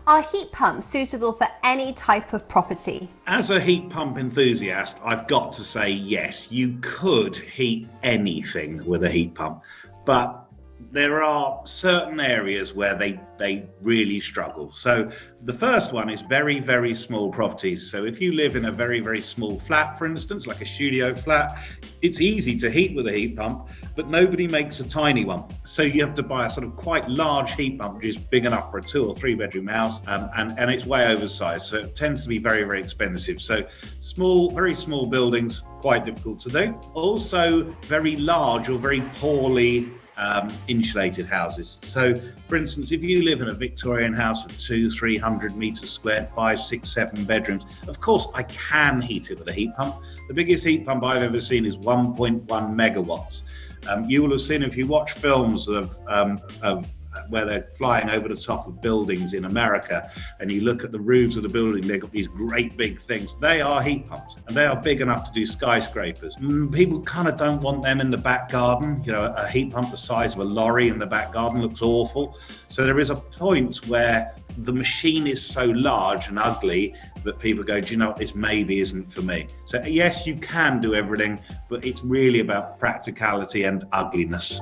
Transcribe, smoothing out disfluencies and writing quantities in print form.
Are heat pumps suitable for any type of property? As a heat pump enthusiast, I've got to say yes, you could heat anything with a heat pump, but there are certain areas where they really struggle. So the first one is very, very small properties. So if you live in a very, very small flat, for instance, like a studio flat, it's easy to heat with a heat pump, but nobody makes a tiny one. So you have to buy a sort of quite large heat pump, which is big enough for a 2 or 3 bedroom house, and it's way oversized. So it tends to be very, very expensive. So small, very small buildings, quite difficult to do. Also, very large or very poorly insulated houses. So, for instance, if you live in a Victorian house of 200-300 meters squared, 5, 6, 7 bedrooms, of course I can heat it with a heat pump. The biggest heat pump I've ever seen is 1.1 megawatts. You will have seen, if you watch films of where they're flying over the top of buildings in America, and you look at the roofs of the building, they've got these great big things. They are heat pumps, and they are big enough to do skyscrapers. People kind of don't want them in the back garden. You know, a heat pump the size of a lorry in the back garden looks awful. So there is a point where the machine is so large and ugly that people go, do you know what, this maybe isn't for me. So yes, you can do everything, but it's really about practicality and ugliness.